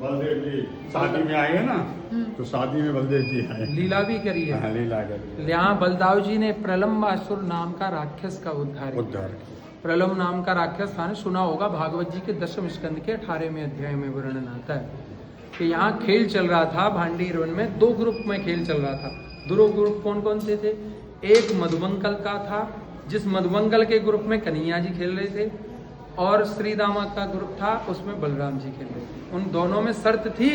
बलदेव जी शादी में आए हैं ना, तो शादी में बलदेव जी आए, लीला भी करी है। हाँ, लीला करी। यहाँ बलदाव जी ने प्रलम्बासुर नाम का राक्षस का उद्धार किया। प्रलम्ब नाम का राक्षस था, सुना होगा, भागवत जी के 10वें स्कंद के 18वें अध्याय में वर्णन आता है कि यहाँ खेल चल रहा था भांडीर वन में। 2 ग्रुप में खेल चल रहा था। 2 ग्रुप कौन कौन से थे? एक मधुमंगल का था, जिस मधुमंगल के ग्रुप में कन्हैया जी खेल रहे थे, और श्री दामा का ग्रुप था, उसमें बलराम जी खेल रहे थे। उन दोनों में शर्त थी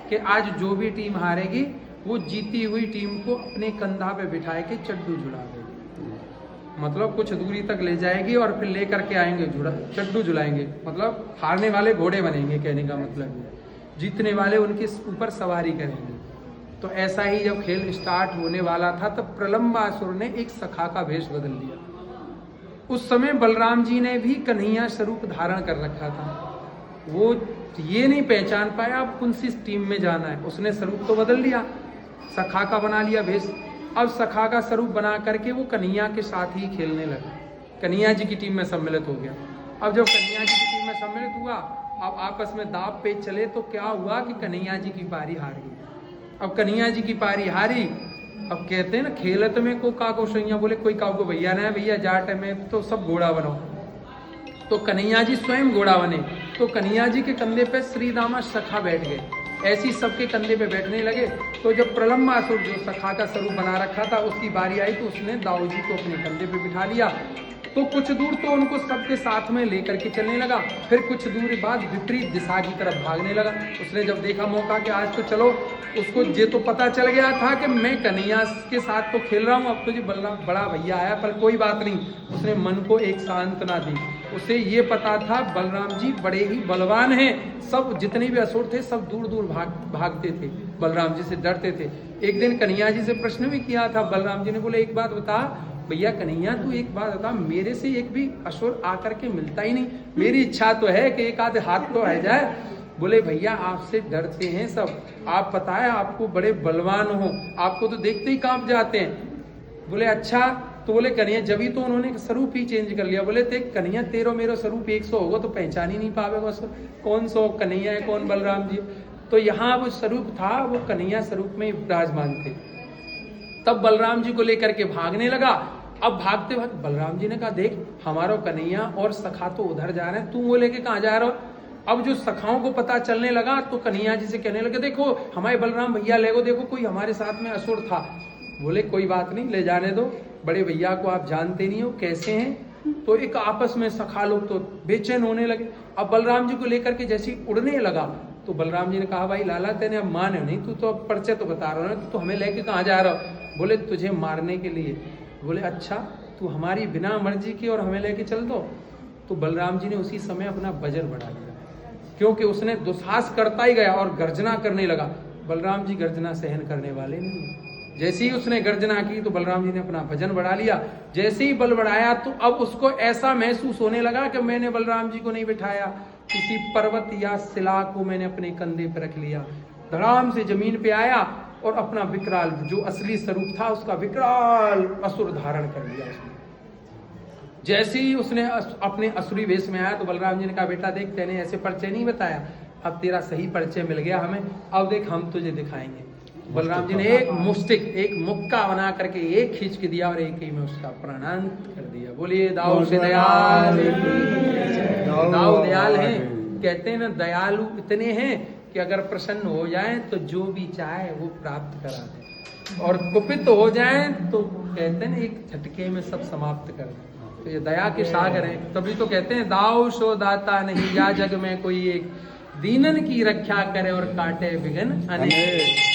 कि आज जो भी टीम हारेगी वो जीती हुई टीम को अपने कंधा पे बिठाए के चड्डू झुला देगी। मतलब कुछ दूरी तक ले जाएगी और फिर लेकर के आएंगे, चड्डू झुलाएंगे। मतलब हारने वाले घोड़े बनेंगे, कहने का मतलब है जीतने वाले उनके ऊपर सवारी करेंगे। तो ऐसा ही जब खेल स्टार्ट होने वाला था तब प्रलम्बासुर ने एक सखा का भेष बदल लिया। उस समय बलराम जी ने भी कन्हैया स्वरूप धारण कर रखा था। वो ये नहीं पहचान पाया अब कौन सी टीम में जाना है। उसने स्वरूप तो बदल लिया, सखा का बना लिया भेष। अब सखा का स्वरूप बना करके वो कन्हैया के साथ ही खेलने लगा, कन्हैया जी की टीम में सम्मिलित हो गया। अब जब कन्हैया जी की टीम में सम्मिलित हुआ, अब आपस में दाव पे चले, तो क्या हुआ कि कन्हैया जी की पारी हार गई। अब कन्हैया जी की पारी हारी। अब कहते हैं ना, खेलत में को का सैया बोले, कोई का को भैया ना भैया जाट में तो सब घोड़ा बनो। तो कन्हैया जी स्वयं घोड़ा बने। तो कन्हैया जी के कंधे पे श्री दामा सखा बैठ गए, ऐसी सबके कंधे पे बैठने लगे। तो जब प्रलम्बासुर जो सखा का स्वरूप बना रखा था उसकी बारी आई, तो उसने दाऊ जी को अपने कंधे पे बिठा लिया। तो कुछ दूर तो उनको सबके साथ में लेकर के चलने लगा, फिर कुछ दूर बाद विपरीत दिशा की तरफ भागने लगा। उसने जब देखा मौका कि आज तो चलो, उसको ये तो पता चल गया था कि मैं कन्हैया के साथ तो खेल रहा हूँ, अब तो जी बड़ा भैया आया, पर कोई बात नहीं। उसने मन को एक सांत्वना दी। उसे ये पता था बलराम जी बड़े ही बलवान हैं। सब जितने भी असुर थे सब दूर दूर भागते थे, बलराम जी से डरते थे। एक दिन कन्हैया जी से प्रश्न भी किया था। बलराम जी ने बोले, एक बात बता भैया कन्हैया, तू एक बात बता, मेरे से एक भी असुर आकर के मिलता ही नहीं। मेरी इच्छा तो है कि एक आध हाथ तो रह जाए। बोले भैया आपसे डरते हैं सब, आप पता है आपको बड़े बलवान हो, आपको तो देखते ही कांप जाते हैं। बोले अच्छा। तो बोले कन्हैया, जब ही तो उन्होंने स्वरूप ही चेंज कर लिया। बोले देख कन्हैया, तेरो मेरो स्वरूप 100 होगा तो पहचान ही नहीं पावेगा कौन सो कन्हैया है कौन बलराम जी। तो यहाँ वो स्वरूप था, वो कन्हैया स्वरूप में विराजमान थे। तब बलराम जी को लेकर के भागने लगा। अब भागते भागते बलराम जी ने कहा, देख हमारा कन्हैया और सखा तो उधर जा रहे हैं, तू वो लेके कहाँ जा रहा हो। अब जो सखाओं को पता चलने लगा तो कन्हैया जी से कहने लगे, देखो हमारे बलराम भैया ले गो, देखो कोई हमारे साथ में असुर था। बोले कोई बात नहीं, ले जाने दो, बड़े भैया को आप जानते नहीं हो कैसे हैं। तो एक आपस में सखा लोग तो बेचैन होने लगे। अब बलराम जी को लेकर के जैसे उड़ने लगा तो बलराम जी ने कहा, भाई लाला तेने अब माने नहीं, तू तो अब परिचय तो बता रहा है, तो हमें लेके कहाँ जा रहा हो। बोले तुझे मारने के लिए। बोले अच्छा, तू हमारी बिना मर्जी की और हमें लेके चल दो। तो बलराम जी ने उसी समय अपना वजन बढ़ा लिया, क्योंकि उसने दुस्साहस करता ही गया और गर्जना करने लगा। बलराम जी गर्जना सहन करने वाले नहीं। जैसे ही उसने गर्जना की तो बलराम जी ने अपना वजन बढ़ा लिया। जैसे ही बल बढ़ाया तो अब उसको ऐसा महसूस होने लगा कि मैंने बलराम जी को नहीं बिठाया, किसी पर्वत या शिला को मैंने अपने कंधे पर रख लिया। धड़ाम से जमीन पे आया और अपना विकराल जो असली स्वरूप था उसका विकराल असुर धारण कर लिया उसने। जैसे ही उसने अपने असुरी वेश में आया तो बलराम जी ने कहा, बेटा देख तेने ऐसे परिचय नहीं बताया, अब तेरा सही परिचय मिल गया हमें, अब देख हम तुझे दिखाएंगे। बलराम जी ने एक मुक्का बना करके एक खींच के दिया और एक ही में उसका प्राणांत कर दिया। बोलिए दाऊ से दयाल। दाऊ दयाल हैं, कहते हैं ना दयालु इतने हैं कि अगर प्रसन्न हो जाए तो जो भी चाहे वो प्राप्त करा दे, और कुपित हो जाए तो कहते हैं ना एक झटके में सब समाप्त कर दे। तो ये दया के सागर हैं। तभी तो कहते हैं दाऊ सो दाता नहीं, या जग में कोई एक, दीनन की रक्षा करे और काटे विघ्न अनेक।